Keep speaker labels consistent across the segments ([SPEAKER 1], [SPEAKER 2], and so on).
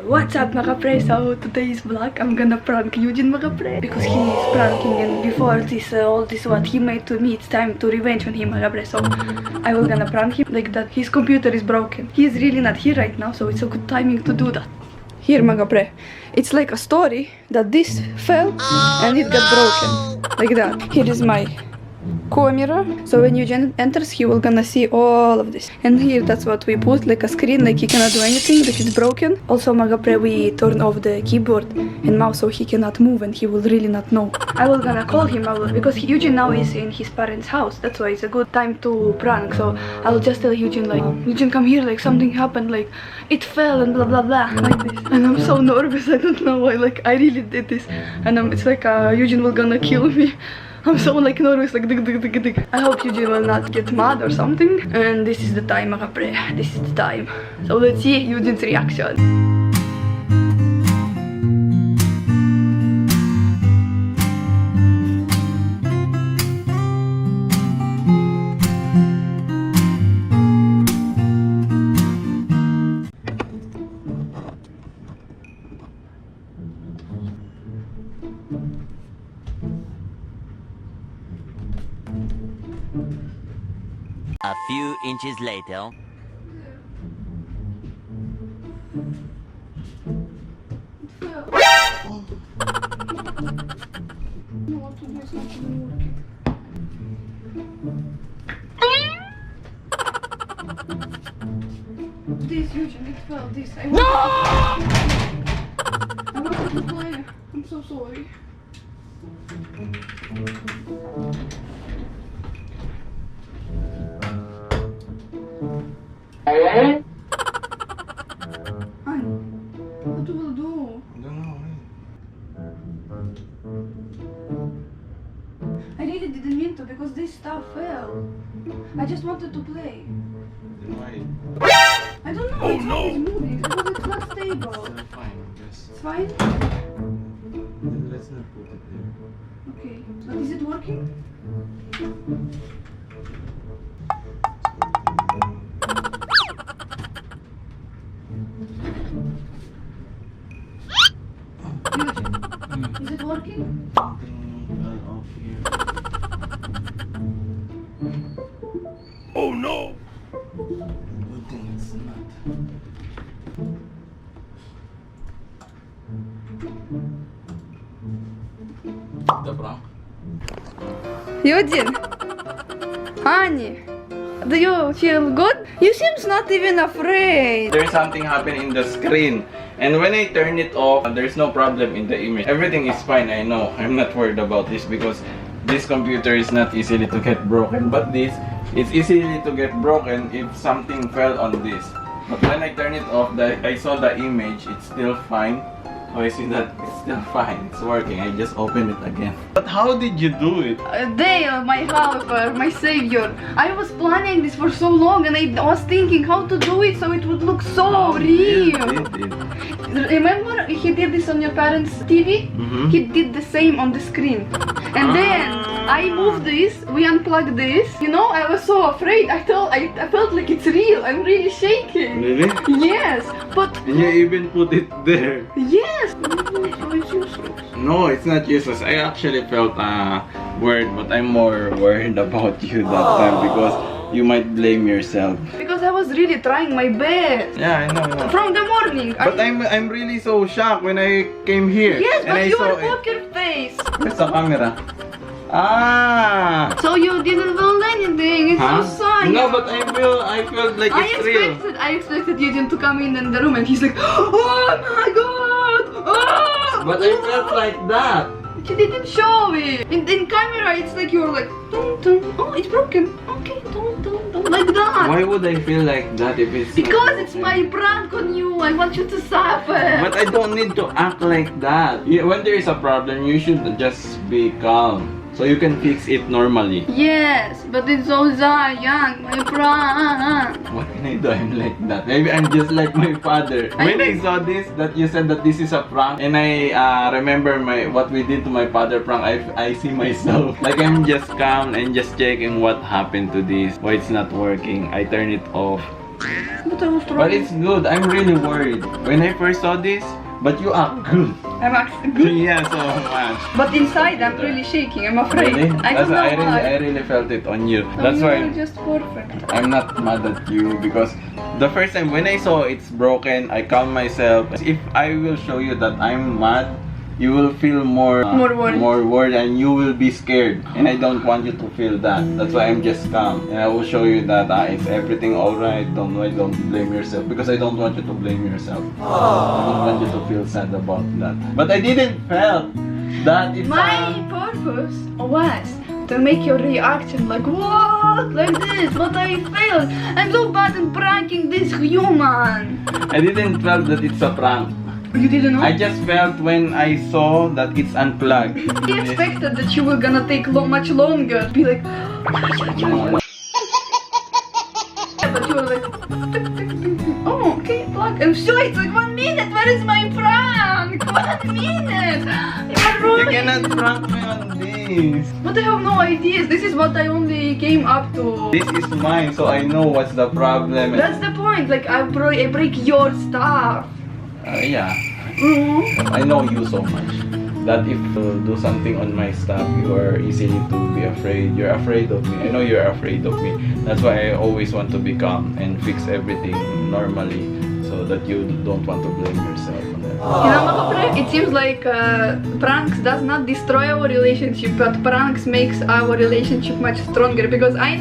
[SPEAKER 1] What's up mga pre? So today's vlog, I'm gonna prank Eugene mga pre because he is pranking, and before this all this what he made to me, it's time to revenge on him mga pre. So I will gonna prank him like that. His computer is broken. He is really not here right now, so it's a good timing to do that. Here mga pre, it's like a story that this fell and it got broken like that. Here is my camera, so when Eugene enters he will gonna see all of this, and here that's what we put, like a screen, like he cannot do anything, like it's broken. Also mga pre, we turn off the keyboard and mouse so he cannot move and he will really not know. I will gonna call him because Eugene now is in his parents' house, that's why it's a good time to prank. So I'll just tell Eugene like, Eugene, come here, like something happened, like it fell and blah blah blah like this. And I'm so nervous, I don't know why, like I really did this, and it's like Eugene will gonna kill me. I'm so like nervous, like dig, dig, dig, dig. I hope Eugene will not get mad or something. And this is the time, mga pre. This is the time. So let's see Eugene's reaction.
[SPEAKER 2] A few inches later.
[SPEAKER 1] This Eugene, it fell. This I want to play. I'm so sorry. What do we do?
[SPEAKER 3] I don't know.
[SPEAKER 1] I really didn't mean to because this stuff fell. I just wanted to play.
[SPEAKER 3] Then why?
[SPEAKER 1] I don't know. It's always moving because it's not stable.
[SPEAKER 3] Fine, yes.
[SPEAKER 1] It's fine.
[SPEAKER 3] Then let's not put it there.
[SPEAKER 1] Okay. But is it working? Eugene, is it working?
[SPEAKER 3] Something fell off here.
[SPEAKER 2] Oh no!
[SPEAKER 3] Good thing it's not. The prank?
[SPEAKER 1] Eugene, honey, do you feel good? You seems not even afraid.
[SPEAKER 3] There's something happened in the screen, and when I turn it off, there's no problem in the image. Everything is fine, I know. I'm not worried about this because this computer is not easily to get broken, but this it's easily to get broken if something fell on this. But when I turn it off, I saw the image, it's still fine. Oh, I see that it's still fine, it's working. I just opened it again. But how did you do it?
[SPEAKER 1] Dale, my helper, my savior. I was planning this for so long and I was thinking how to do it so it would look so real. Remember he did this on your parents' TV?
[SPEAKER 3] Mm-hmm.
[SPEAKER 1] He did the same on the screen. And then I moved this, we unplugged this. You know, I was so afraid. I felt like it's real. I'm really shaking.
[SPEAKER 3] Really?
[SPEAKER 1] Yes, but
[SPEAKER 3] And you even put it there.
[SPEAKER 1] yes. So it's useless.
[SPEAKER 3] No, it's not useless. I actually felt worried, but I'm more worried about you that time because you might blame yourself.
[SPEAKER 1] Because I was really trying my best.
[SPEAKER 3] Yeah, I know.
[SPEAKER 1] From the morning.
[SPEAKER 3] But I'm really so shocked when I came here.
[SPEAKER 1] Yes,
[SPEAKER 3] and
[SPEAKER 1] but
[SPEAKER 3] I
[SPEAKER 1] you
[SPEAKER 3] saw
[SPEAKER 1] were poker face.
[SPEAKER 3] Where's the camera? Ah!
[SPEAKER 1] So you didn't feel anything. It's
[SPEAKER 3] Huh?
[SPEAKER 1] so sad.
[SPEAKER 3] No, but I felt like it's real.
[SPEAKER 1] I expected Eugene to come in the room and he's like, oh my god! Oh!
[SPEAKER 3] But I felt like that.
[SPEAKER 1] But you didn't show it. In camera, it's like you were like, dun, dun. Oh, it's broken. Okay, dun, dun, dun, like that.
[SPEAKER 3] Why would I feel like that if it's
[SPEAKER 1] Because it's my prank on you. I want you to suffer.
[SPEAKER 3] But I don't need to act like that. When there is a problem, you should just be calm. So you can fix it normally.
[SPEAKER 1] Yes, but it's so young, my prank.
[SPEAKER 3] What can I do? I'm like that. Maybe I'm just like my father. When I saw this, that you said that this is a prank, and I remember what we did to my father prank, I see myself. Like I'm just calm and just checking what happened to this. Why it's not working. I turn it off.
[SPEAKER 1] But I was
[SPEAKER 3] But
[SPEAKER 1] wrong.
[SPEAKER 3] it's good. I'm really worried. When I first saw this, but you act good.
[SPEAKER 1] I'm actually good.
[SPEAKER 3] Yeah, so much.
[SPEAKER 1] But inside, I'm really shaking. I'm afraid.
[SPEAKER 3] Really?
[SPEAKER 1] I don't know why.
[SPEAKER 3] I really felt it on you.
[SPEAKER 1] Oh,
[SPEAKER 3] That's
[SPEAKER 1] you
[SPEAKER 3] why
[SPEAKER 1] are just perfect.
[SPEAKER 3] I'm not mad at you because the first time when I saw it's broken, I calm myself. If I will show you that I'm mad, you will feel more
[SPEAKER 1] More worried.
[SPEAKER 3] and you will be scared. And I don't want you to feel that. That's why I'm just calm. And I will show you that is everything alright. Don't blame yourself because I don't want you to blame yourself. I don't want you to feel sad about that. But I didn't felt that it's
[SPEAKER 1] My purpose was to make your reaction like what? Like this? What I failed? I'm so bad at pranking this human.
[SPEAKER 3] I didn't felt that it's a prank.
[SPEAKER 1] You didn't know?
[SPEAKER 3] I just felt when I saw that it's unplugged.
[SPEAKER 1] I expected that you were gonna take much longer. Be like,
[SPEAKER 3] No.
[SPEAKER 1] but you were like, oh, okay, plug. I'm sure it's like 1 minute. Where is my prank? 1 minute. You're
[SPEAKER 3] You
[SPEAKER 1] ruining.
[SPEAKER 3] cannot prank me on this.
[SPEAKER 1] But I have no ideas. This is what I only came up to.
[SPEAKER 3] This is mine, so I know what's the problem.
[SPEAKER 1] That's the point. Like I break your stuff.
[SPEAKER 3] Yeah,
[SPEAKER 1] Mhm.
[SPEAKER 3] I know you so much that if you do something on my stuff, you are easily to be afraid. You're afraid of me. I know you're afraid of me. That's why I always want to be calm and fix everything normally so that you don't want to blame yourself on that.
[SPEAKER 1] You know, mga pre, it seems like pranks does not destroy our relationship, but pranks makes our relationship much stronger because I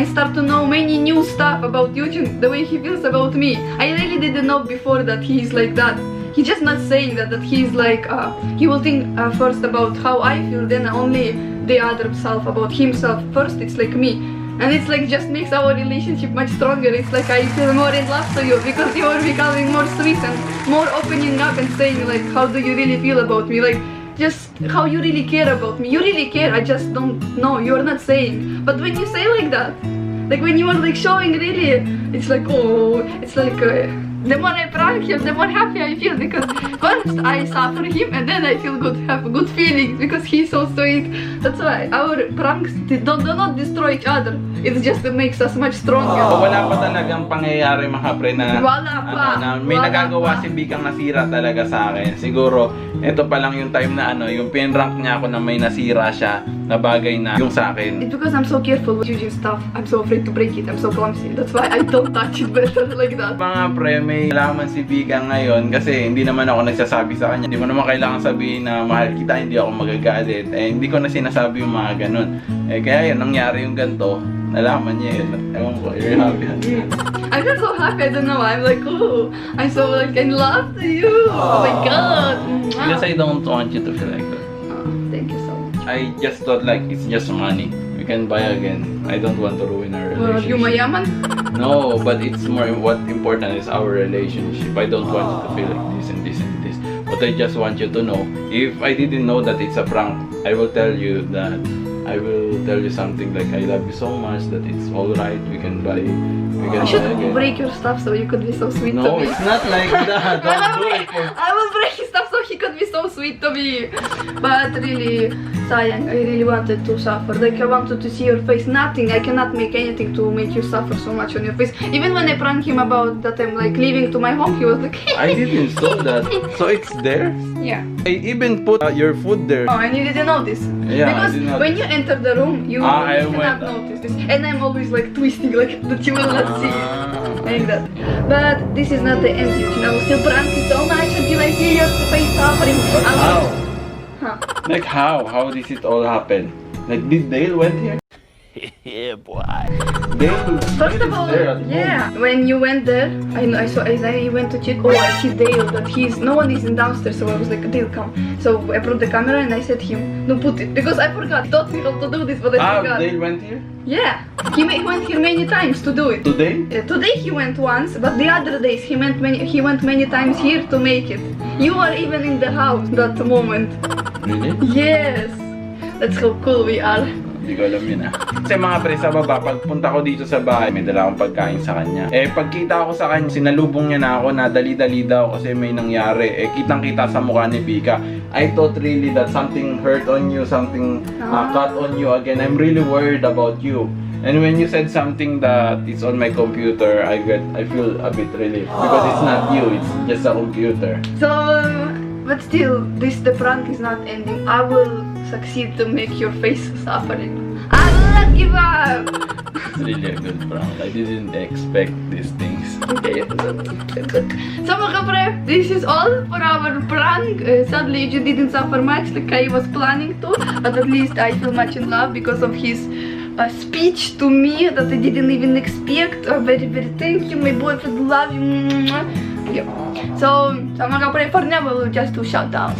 [SPEAKER 1] start to know many new stuff about Eugene, the way he feels about me. I really didn't know before that he's like that. He's just not saying that he's like, he will think first about how I feel, then only the other self about himself. First it's like me. And it's like just makes our relationship much stronger. It's like I feel more in love to you because you are becoming more sweet and more opening up and saying like how do you really feel about me, like just how you really care about me. You really care, I just don't know, you're not saying. But when you say like that, like when you are like showing really, it's like oh, it's like the more I prank him, the more happy I feel because first I suffer him and then I feel good, have good feelings because he's so sweet. That's why our pranks do not destroy each other. It just makes us much stronger.
[SPEAKER 3] So, wala pa talagang pangyayari mga pre na,
[SPEAKER 1] Wala pa.
[SPEAKER 3] na may
[SPEAKER 1] Wala
[SPEAKER 3] nagagawa
[SPEAKER 1] pa.
[SPEAKER 3] si Bikang nasira talaga sa akin. Siguro, ito pa lang yung time na yung pinrank niya ako na may nasira siya na bagay na yung sa akin.
[SPEAKER 1] It's because I'm so careful with Eugene stuff. I'm so afraid to break it. I'm so clumsy. That's why I don't touch it better like that.
[SPEAKER 3] Mga pre, may alaman si Bikang ngayon kasi hindi naman ako nagsasabi sa kanya. Hindi mo naman kailangan sabihin na mahal kita, hindi ako magagalit. Hindi ko na sinasabi yung mga ganun. Kaya yun, nangyari yung ganito. Nalaman niya yun. Ewan ko, you're happy.
[SPEAKER 1] I feel so happy. I don't know. I'm like, oh, I'm so like in love to you. Oh my god.
[SPEAKER 3] Because I don't want you to feel like that.
[SPEAKER 1] Oh, thank you so much.
[SPEAKER 3] I just thought like it's just money. We can buy again. I don't want to ruin our
[SPEAKER 1] Well,
[SPEAKER 3] relationship.
[SPEAKER 1] you mayaman?
[SPEAKER 3] No, but it's more what important is our relationship. I don't want you to feel like this and this and this. But I just want you to know, if I didn't know that it's a prank, I will tell you that I will tell you something like I love you so much that it's alright. We can buy
[SPEAKER 1] I should
[SPEAKER 3] again.
[SPEAKER 1] break your stuff so you could be so sweet to
[SPEAKER 3] No,
[SPEAKER 1] me.
[SPEAKER 3] it's not like that. Don't do it for
[SPEAKER 1] I will break his stuff so he could be so sweet to me. But really, sayang, I really wanted to suffer. Like I wanted to see your face. Nothing. I cannot make anything to make you suffer so much on your face. Even when I pranked him about that I'm like leaving to my home, he was like,
[SPEAKER 3] I didn't saw that. So it's there?
[SPEAKER 1] yeah.
[SPEAKER 3] I even put your food there.
[SPEAKER 1] Oh, and you didn't notice.
[SPEAKER 3] Yeah, I
[SPEAKER 1] because
[SPEAKER 3] did not.
[SPEAKER 1] when you enter the room, you
[SPEAKER 3] I
[SPEAKER 1] cannot
[SPEAKER 3] went-
[SPEAKER 1] notice this. And I'm always like twisting like that you will not see. Like that. But this is not the end, you know. Still prank you so much until I see your face suffering.
[SPEAKER 3] But how?
[SPEAKER 1] Huh.
[SPEAKER 3] Like how? How did it all happen? Like did Dale went here?
[SPEAKER 2] Yeah, boy.
[SPEAKER 3] Dale.
[SPEAKER 1] First of all,
[SPEAKER 3] there at home.
[SPEAKER 1] yeah, when you went there, I went to check. Oh, I see Dale, that no one is in downstairs, so I was like, Dale, come. So I brought the camera and I said him, no, put it, because I forgot. Taught me how to do this, but I forgot.
[SPEAKER 3] Dale went here?
[SPEAKER 1] Yeah, he went here many times to do it.
[SPEAKER 3] Today?
[SPEAKER 1] Today he went once, but the other days he went many times here to make it. You were even in the house that moment.
[SPEAKER 3] Really?
[SPEAKER 1] Yes, that's how cool we are.
[SPEAKER 3] Hindi ko alam yun Kasi mga pre, sa baba, pagpunta ko dito sa bahay, may dala akong pagkain sa kanya. Pagkita ko sa kanya, sinalubong niya na ako na dali-dali daw kasi may nangyari. Kitang-kita sa mukha ni Bika. I thought really that something hurt on you, something cut on you again. I'm really worried about you. And when you said something that it's on my computer, I feel a bit relieved because it's not you, it's just a computer.
[SPEAKER 1] So, but still, the prank is not ending. I will succeed to make your face suffering. I will not give up!
[SPEAKER 3] It's really a good prank. I didn't expect these things.
[SPEAKER 1] Okay, so mga kapre, this is all for our prank. Sadly, you didn't suffer much like I was planning to, but at least I feel much in love because of his speech to me that I didn't even expect. Very, very thank you, my boyfriend, love you. Yeah. So, mga kapre, for now, we will just do shout out.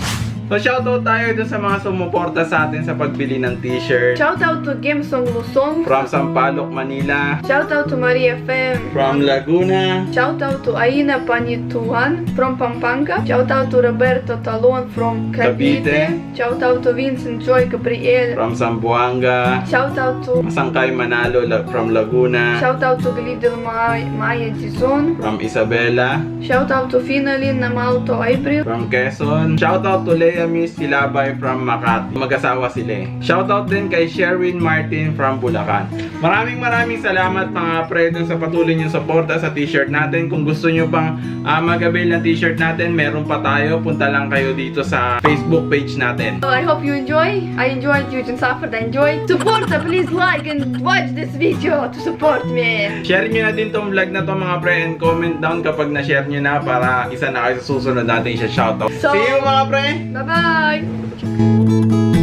[SPEAKER 3] So shoutout tayo dun sa mga sumuporta sa atin sa pagbili ng t-shirt.
[SPEAKER 1] Shout out to Gamesong Luzon.
[SPEAKER 3] From Sampaloc, Manila.
[SPEAKER 1] Shout out to Maria FM.
[SPEAKER 3] From Laguna.
[SPEAKER 1] Shout out to Aina Panituan from Pampanga. Shout out to Roberto Talon from Cavite. Shout out to Vincent Joy Gabriel
[SPEAKER 3] From Zamboanga.
[SPEAKER 1] Shout out to
[SPEAKER 3] Masangkay Manalo from Laguna.
[SPEAKER 1] Shout out to Glidel Maya Gizon.
[SPEAKER 3] From Isabela.
[SPEAKER 1] Shout out to Finalin Namalto April.
[SPEAKER 3] From Quezon. Shoutout to Lea Miss Silabay from Makati. Mag-asawa sila eh. Shoutout din kay Sherwin Martin from Bulacan. Maraming salamat mga pre dun sa patuloy niyong suporta sa t-shirt natin. Kung gusto niyo pang mag-avail ng t-shirt natin, meron pa tayo. Punta lang kayo dito sa Facebook page natin.
[SPEAKER 1] So I hope you enjoy. I enjoyed, Eugene suffered, I enjoyed. Support, please like and watch this video to support me.
[SPEAKER 3] Share niyo na din tong vlog na to mga pre and comment down kapag na-share niyo na para isa na kayo sa susunod natin siya shoutout.
[SPEAKER 1] So,
[SPEAKER 3] see you mga pre!
[SPEAKER 1] Bye-bye!